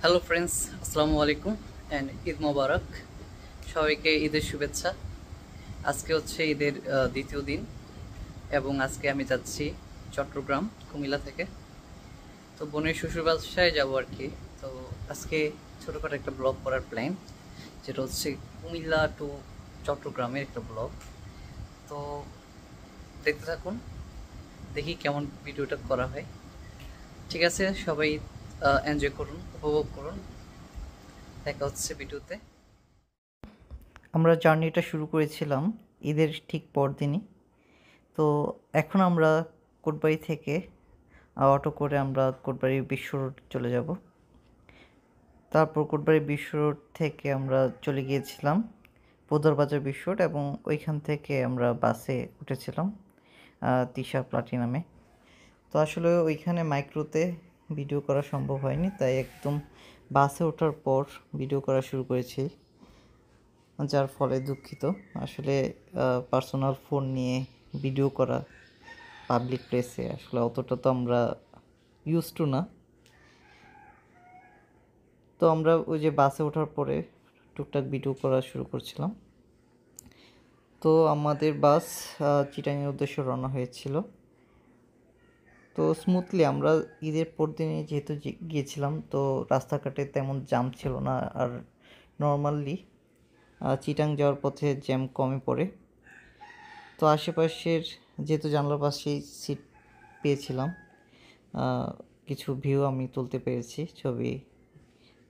Hello friends, আসসালামু আলাইকুম and Eid মোবারক। সবাইকে ঈদের শুভেচ্ছা। আজকে হচ্ছে ঈদের দ্বিতীয় দিন এবং আজকে আমি যাচ্ছি চট্টগ্রাম কুমিল্লা থেকে। তো বোনের শ্বশুর বাসায় যাবো আর কি। তো আজকে ছোটোখাটো একটা ব্লগ করার প্ল্যান, যেটা হচ্ছে কুমিল্লা টু চট্টগ্রামের একটা ব্লগ। তো দেখতে থাকুন, দেখি কেমন ভিডিওটা করা হয়। ঠিক আছে, সবাই এনজয় করুন, উপভোগ করুন। দেখা হচ্ছে ভিডিওতে। আমরা জার্নিটা শুরু করেছিলাম ঈদের ঠিক পরদিনই। তো এখন আমরা কোটবাড়ি থেকে অটো করে আমরা কোটবাড়ি বিশ্ব রোড চলে যাব। তারপর কোটবাড়ি বিশ্ব রোড থেকে আমরা চলে গিয়েছিলাম পদরবাজার বিশ্ব রোড এবং ওইখান থেকে আমরা বাসে উঠেছিলাম তিশা প্লাটিনামে। তো আসলে ওইখানে মাইক্রোতে ভিডিও করা সম্ভব হয়নি, তাই একদম বাসে ওঠার পর ভিডিও করা শুরু করেছি, যার ফলে দুঃখিত। আসলে পার্সোনাল ফোন নিয়ে ভিডিও করা পাবলিক প্লেসে আসলে অতটা তো আমরা ইউজ টু না। তো আমরা ওই যে বাসে ওঠার পরে টুকটাক ভিডিও করা শুরু করছিলাম। তো আমাদের বাস চিটাংয়ের উদ্দেশ্যে রওনা হয়েছিল। তো স্মুথলি আমরা ঈদের পর দিনে যেহেতু গিয়েছিলাম, তো রাস্তাঘাটে তেমন জ্যাম ছিল না। আর নর্মালি চিটাং যাওয়ার পথে জ্যাম কমে পড়ে। তো আশেপাশের যেহেতু জানলার পাশেই সিট পেয়েছিলাম, কিছু ভিউ আমি তুলতে পেরেছি, ছবি,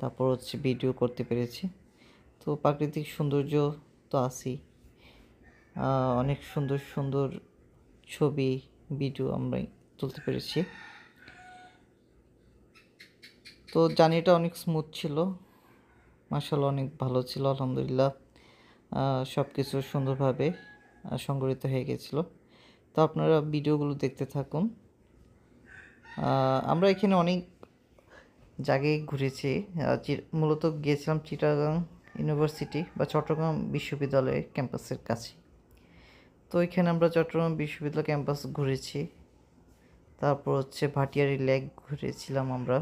তারপর হচ্ছে ভিডিও করতে পেরেছি। তো প্রাকৃতিক সৌন্দর্য তো আছেই, অনেক সুন্দর সুন্দর ছবি ভিডিও আমরা তুলতে পেরেছি। তো জার্নিটা অনেক স্মুথ ছিল, মাশাআল্লাহ অনেক ভালো ছিল, আলহামদুলিল্লাহ। সব কিছু সুন্দরভাবে সংগঠিত হয়ে গেছিলো। তো আপনারা ভিডিওগুলো দেখতে থাকুন। আমরা এখানে অনেক জায়গায় ঘুরেছি। মূলত গিয়েছিলাম চিটাগাং ইউনিভার্সিটি বা চট্টগ্রাম বিশ্ববিদ্যালয়ের ক্যাম্পাসের কাছে। তো এখানে আমরা চট্টগ্রাম বিশ্ববিদ্যালয় ক্যাম্পাস ঘুরেছি। তারপর হচ্ছে ভাটিয়ারি লেক ঘুরেছিলাম আমরা।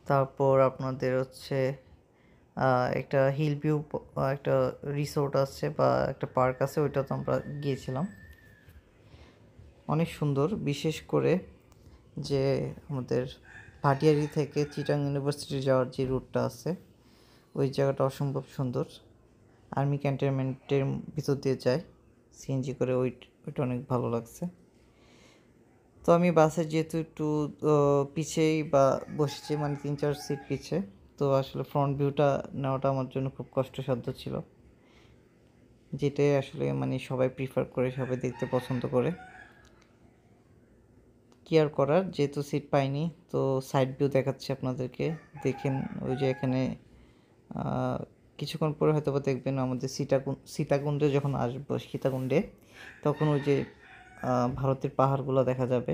তারপর আপনাদের হচ্ছে একটা হিল ভিউ, একটা রিসোর্ট আছে বা একটা পার্ক আছে, ওইটাতে আমরা গিয়েছিলাম। অনেক সুন্দর, বিশেষ করে যে আমাদের ভাটিয়ারি থেকে চিটাং ইউনিভার্সিটি যাওয়ার যে রুটটা আছে, ওই জায়গাটা অসম্ভব সুন্দর। আর্মি ক্যান্টনমেন্টের ভিতর দিয়ে যায় সিএনজি করে, ওইটা অনেক ভালো লাগছে। তো আমি বাসে যেহেতু একটু পিছেই বা বসেছি, মানে 3-4 সিট পিছে, তো আসলে ফ্রন্ট ভিউটা নেওয়াটা আমার জন্য খুব কষ্টসাধ্য ছিল, যেটাই আসলে মানে সবাই প্রিফার করে, সবাই দেখতে পছন্দ করে। কি আর করার, যেহেতু সিট পাইনি, তো সাইড ভিউ দেখাচ্ছি আপনাদেরকে, দেখেন। ওই যে এখানে কিছুক্ষণ পরে হয়তো বা দেখবেন আমাদের সীতাকুণ্ডে যখন আসবো, সীতাকুণ্ডে, তখন ওই যে ভারতের পাহাড়গুলো দেখা যাবে।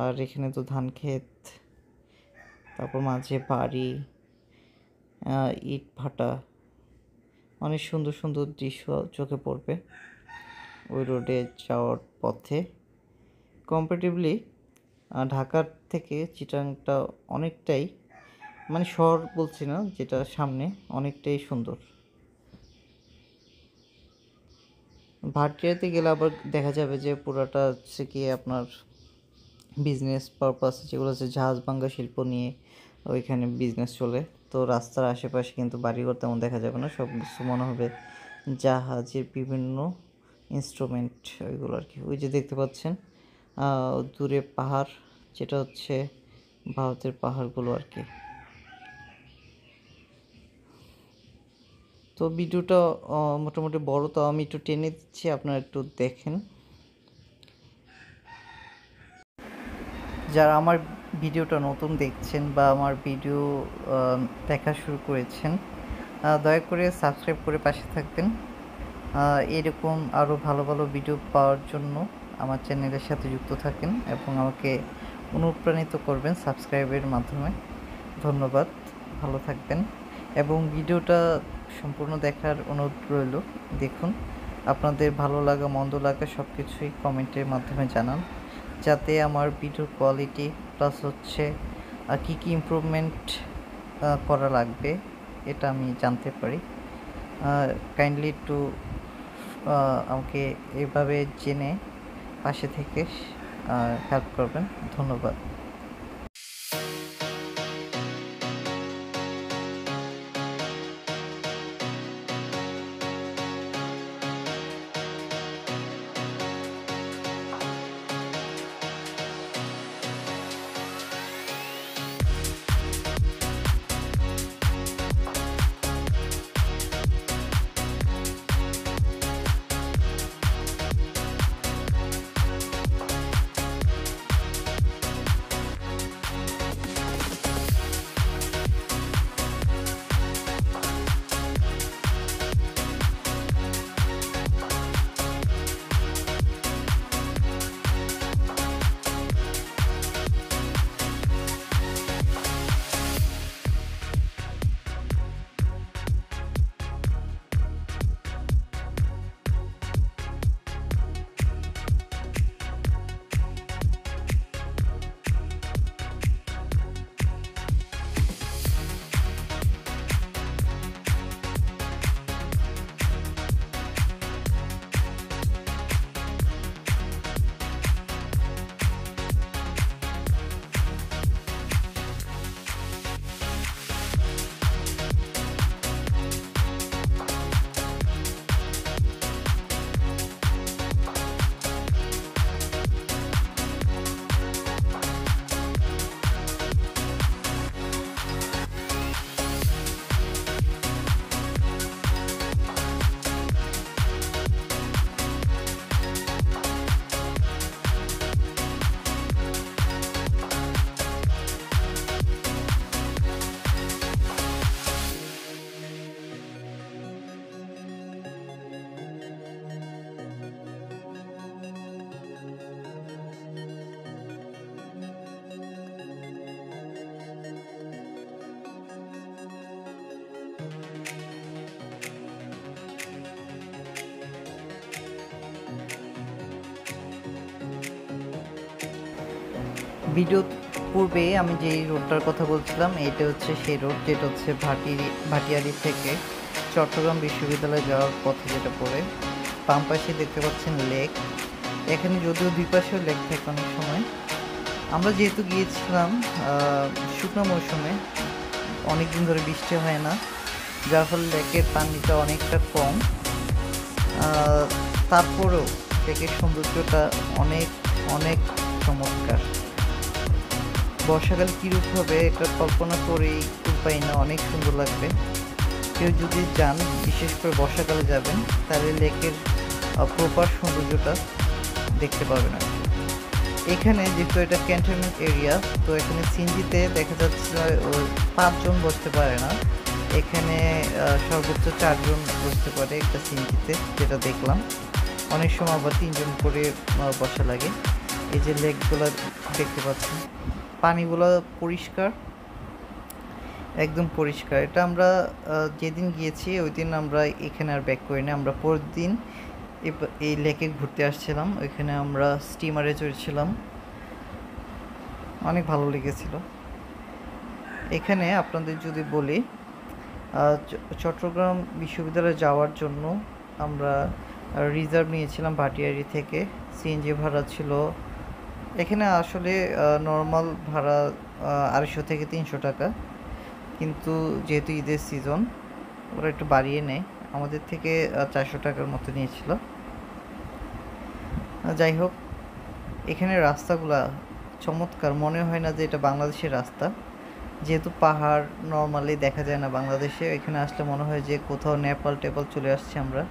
আর এখানে তো ধান ক্ষেত, তারপর মাঝে বাড়ি, ইট ভাটা, অনেক সুন্দর সুন্দর দৃশ্য চোখে পড়বে ওই রোডে যাওয়ার পথে। কম্পারেটিভলি ঢাকার থেকে চিটাংটা অনেকটাই, মানে শহর বলছি না, যেটা সামনে, অনেকটাই সুন্দর। ভাটিয়াতে গেলে আবার দেখা যাবে যে পুরাটা হচ্ছে কি আপনার বিজনেস পারপাস, যেগুলো হচ্ছে জাহাজ ভাঙ্গা শিল্প নিয়ে ওইখানে বিজনেস চলে। তো রাস্তার আশেপাশে কিন্তু বাড়িঘর তেমন দেখা যাবে না, সব কিছু মনে হবে জাহাজের বিভিন্ন ইনস্ট্রুমেন্ট, ওইগুলো আর কি। ওই যে দেখতে পাচ্ছেন দূরে পাহাড়, যেটা হচ্ছে ভারতের পাহাড়গুলো আর কি। তো ভিডিওটা মোটামুটি বড়, তো আমি একটু টেনে দিচ্ছি, আপনারা একটু দেখেন। যারা আমার ভিডিওটা নতুন দেখছেন বা আমার ভিডিও দেখা শুরু করেছেন, দয়া করে সাবস্ক্রাইব করে পাশে থাকবেন। এরকম আরও ভালো ভালো ভিডিও পাওয়ার জন্য আমার চ্যানেলের সাথে যুক্ত থাকেন এবং আমাকে অনুপ্রাণিত করবেন সাবস্ক্রাইবের মাধ্যমে। ধন্যবাদ, ভালো থাকবেন এবং ভিডিওটা সম্পূর্ণ দেখার অনুরোধ রইল। দেখুন, আপনাদের ভালো লাগা মন্দ লাগা সব কিছুই কমেন্টের মাধ্যমে জানান, যাতে আমার ভিডিওর কোয়ালিটি প্লাস হচ্ছে আর কী কী ইমপ্রুভমেন্ট করা লাগবে এটা আমি জানতে পারি। কাইন্ডলি একটু আমাকে এভাবে জেনে পাশে থেকে হেল্প করবেন। ধন্যবাদ। ভিডিও পূর্বে আমি যেই রোডটার কথা বলছিলাম এটা হচ্ছে সেই রোড, যেটা হচ্ছে ভাটিয়ারি থেকে চট্টগ্রাম বিশ্ববিদ্যালয়ে যাওয়ার পথে যেটা পড়ে। বাম পাশে দেখতে পাচ্ছেন লেক। এখানে যদিও দুই পাশেও লেক থাকে অনেক সময়। আমরা যেহেতু গিয়েছিলাম শুকনো মৌসুমে, অনেক দিন ধরে বৃষ্টি হয় না, যার ফলে লেকের পানিটা অনেকটা কম। তারপরেও লেকের সৌন্দর্যটা অনেক অনেক চমৎকার। বর্ষাকাল কীরূপ হবে এটা কল্পনা করেই উপায় না, অনেক সুন্দর লাগবে। কেউ যদি যান, বিশেষ করে বর্ষাকালে যাবেন, তাহলে লেকের প্রপার সৌন্দর্যটা দেখতে পাবেন আর কি। এখানে যেহেতু এটা ক্যান্টনমেন্ট এরিয়া, তো এখানে সিএনজিতে দেখা যাচ্ছে 5 জন বসতে পারে না, এখানে সর্বোচ্চ 4 জন বসতে পারে একটা সিএনজিতে, যেটা দেখলাম। অনেক সময় আবার 3 জন করে বসা লাগে। এই যে লেকগুলো দেখতে পাচ্ছেন, পানিগুলো পরিষ্কার, একদম পরিষ্কার। এটা আমরা যেদিন গিয়েছি ওই দিন আমরা এখানে আর ব্যাক করিনি, আমরা পরের দিন এই লেকে ঘুরতে আসছিলাম। ওইখানে আমরা স্টিমারে চড়ছিলাম, অনেক ভালো লেগেছিল। এখানে আপনাদের যদি বলি, চট্টগ্রাম বিশ্ববিদ্যালয়ে যাওয়ার জন্য আমরা রিজার্ভ নিয়েছিলাম ভাটিয়ারি থেকে। সিএনজি ভাড়া ছিল এখানে আসলে নর্মাল ভাড়া 250 থেকে 300 টাকা, কিন্তু যেহেতু ঈদের সিজন ওরা একটু বাড়িয়ে নেয়, আমাদের থেকে 400 টাকার মতো নিয়েছিল। যাই হোক, এখানে রাস্তাগুলা চমৎকার, মনে হয় না যে এটা বাংলাদেশের রাস্তা। যেহেতু পাহাড় নর্মালি দেখা যায় না বাংলাদেশে, এখানে আসলে মনে হয় যে কোথাও নেপাল টেপাল চলে আসছে আমরা।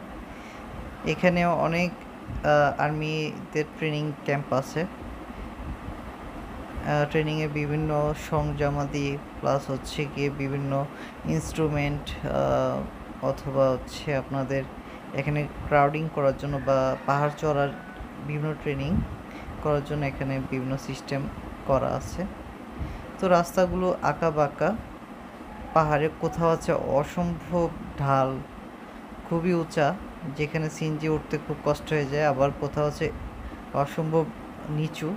এখানে অনেক আর্মিদের ট্রেনিং ক্যাম্প আছে, ট্রেনিংয়ে বিভিন্ন সরঞ্জামাদি প্লাস হচ্ছে গিয়ে বিভিন্ন ইনস্ট্রুমেন্ট, অথবা হচ্ছে আপনাদের এখানে ক্রাউডিং করার জন্য বা পাহাড় চড়ার বিভিন্ন ট্রেনিং করার জন্য এখানে বিভিন্ন সিস্টেম করা আছে। তো রাস্তাগুলো আঁকা বাঁকা, পাহাড়ে কোথাও আছে অসম্ভব ঢাল, খুবই উঁচা, যেখানে সিএনজি উঠতে খুব কষ্ট হয়ে যায়, আবার কোথাও আছে অসম্ভব নিচু।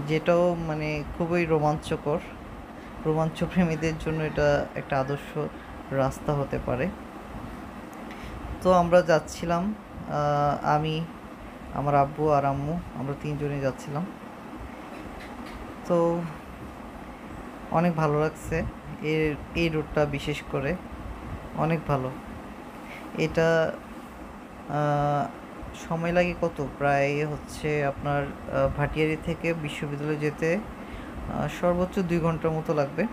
যেটাও মানে খুবই রোমাঞ্চকর। রোমাঞ্চপ্রেমীদের জন্য এটা একটা আদর্শ রাস্তা হতে পারে। তো আমরা যাচ্ছিলাম, আমি, আমার আব্বু আর আম্মু, আমরা তিনজনই যাচ্ছিলাম। তো অনেক ভালো লাগছে, এই রুটটা বিশেষ করে অনেক ভালো। এটা সময় লাগে কত, প্রায় হচ্ছে আপনার ভাটিয়ারি থেকে বিশ্ববিদ্যালয়ে যেতে সর্বোচ্চ 2 ঘন্টার মতো লাগবে,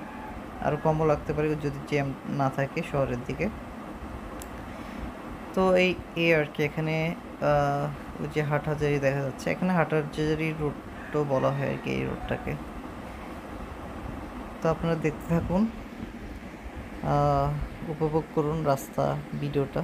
আরও কমও লাগতে পারে যদি জ্যাম না থাকে শহরের দিকে। তো এই আর কি, এখানে ওই যে হাটহাজারি দেখা যাচ্ছে, এখানে হাটহাজারি রোডও বলা হয় আর কি এই রোডটাকে। তো আপনারা দেখতে থাকুন, উপভোগ করুন রাস্তা ভিডিওটা।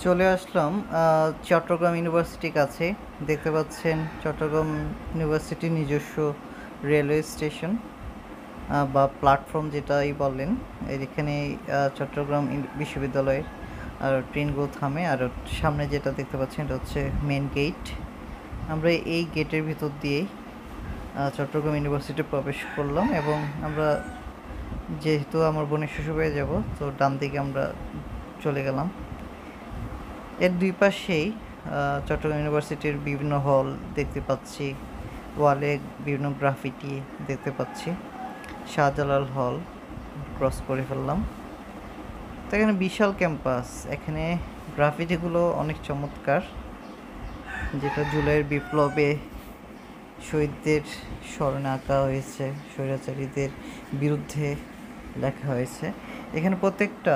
চলে আসলাম চট্টগ্রাম ইউনিভার্সিটির কাছে। দেখতে পাচ্ছেন চট্টগ্রাম ইউনিভার্সিটির নিজস্ব রেলওয়ে স্টেশন বা প্ল্যাটফর্ম যেটাই বলেন। এখানে চট্টগ্রাম বিশ্ববিদ্যালয়ের আর ট্রেনগুলো থামে। আর সামনে যেটা দেখতে পাচ্ছেন এটা হচ্ছে মেন গেট। আমরা এই গেটের ভিতর দিয়েই চট্টগ্রাম ইউনিভার্সিটি প্রবেশ করলাম এবং আমরা যেহেতু আমার বোনের শ্বশুরবাড়ি যাব, তো ডান দিকে আমরা চলে গেলাম। এর দুই পাশেই চট্টগ্রাম ইউনিভার্সিটির বিভিন্ন হল দেখতে পাচ্ছি, ওয়ালে বিভিন্ন গ্রাফিটি দেখতে পাচ্ছি। শাহজালাল হল ক্রস করে ফেললাম। তো এখানে বিশাল ক্যাম্পাস, এখানে গ্রাফিটিগুলো অনেক চমৎকার, যেটা জুলাইয়ের বিপ্লবে শহীদদের স্মরণে আঁকা হয়েছে, স্বৈরাচারীদের বিরুদ্ধে লেখা হয়েছে। এখানে প্রত্যেকটা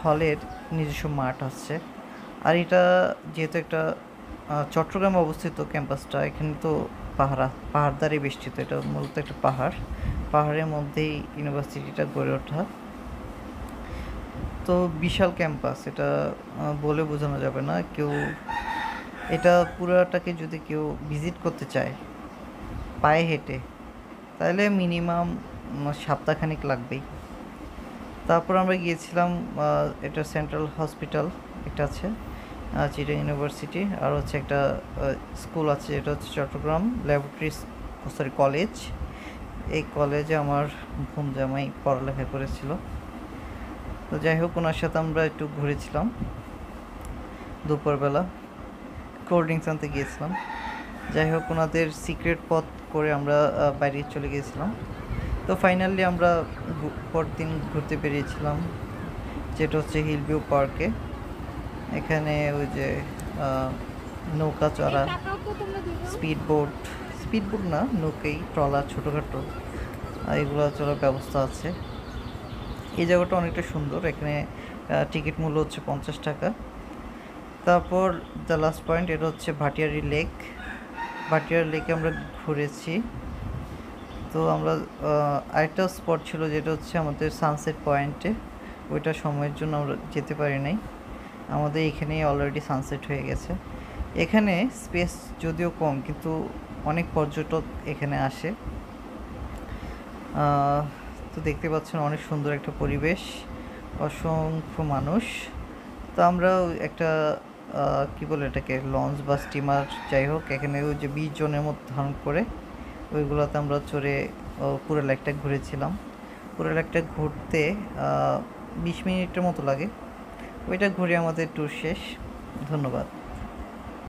হলের নিজস্ব মাঠ আছে। আর এটা যেহেতু একটা চট্টগ্রামে অবস্থিত ক্যাম্পাসটা, এখানে তো পাহাড় দ্বারাই বেষ্টিত। এটা মূলত একটা পাহাড়ের মধ্যেই ইউনিভার্সিটিটা গড়ে ওঠা। তো বিশাল ক্যাম্পাস, এটা বলে বোঝানো যাবে না। এটা পুরাটাকে যদি কেউ ভিজিট করতে চায় পায়ে হেঁটে, তাহলে মিনিমাম সপ্তাহখানিক লাগবেই। তারপর আমরা গিয়েছিলাম, এটা সেন্ট্রাল হসপিটাল একটা আছে চিটাগাং ইউনিভার্সিটি, আর হচ্ছে একটা স্কুল আছে যেটা হচ্ছে চট্টগ্রাম কলেজ। এই কলেজে আমার বোন জামাই পড়ালেখা করেছিল। তো যাই হোক, ওনার সাথে আমরা একটু ঘুরেছিলাম। দুপুরবেলা কোল্ড ড্রিঙ্কস আনতে গিয়েছিলাম। যাই হোক, ওনাদের সিক্রেট পথ করে আমরা বাইরে চলে গিয়েছিলাম। তো ফাইনালি আমরা পরদিন ঘুরতে বেরিয়েছিলাম, যেটা হচ্ছে হিলভিউ পার্কে। এখানে ওই যে নৌকা চড়া, স্পিডবোট না, নৌকাই, ট্রলার, ছোটোখাটো এগুলো চলার ব্যবস্থা আছে। এই জায়গাটা অনেকটা সুন্দর। এখানে টিকিট মূল্য হচ্ছে 50 টাকা। তারপর দ্য লাস্ট পয়েন্ট, এটা হচ্ছে ভাটিয়ারি লেক। ভাটিয়ারি লেকে আমরা ঘুরেছি। তো আমরা আরেকটা স্পট ছিল যেটা হচ্ছে আমাদের সানসেট পয়েন্টে, ওইটা সময়ের জন্য আমরা যেতে পারি নাই। আমাদের এখানেই অলরেডি সানসেট হয়ে গেছে। এখানে স্পেস যদিও কম, কিন্তু অনেক পর্যটক এখানে আসে। তো দেখতে পাচ্ছেন অনেক সুন্দর একটা পরিবেশ, অসংখ্য মানুষ। তো আমরাও একটা কী বলে এটাকে, লঞ্চ বা স্টিমার, যাই হোক, এখানে ওই যে 20 জনের মতো ধারণ করে ওইগুলোতে আমরা চড়ে পুরো লেকটা ঘুরেছিলাম। পুরো লেকটা ঘুরতে 20 মিনিটের মতো লাগে। ওইটা ঘুরে আমাদের ট্যুর শেষ। ধন্যবাদ।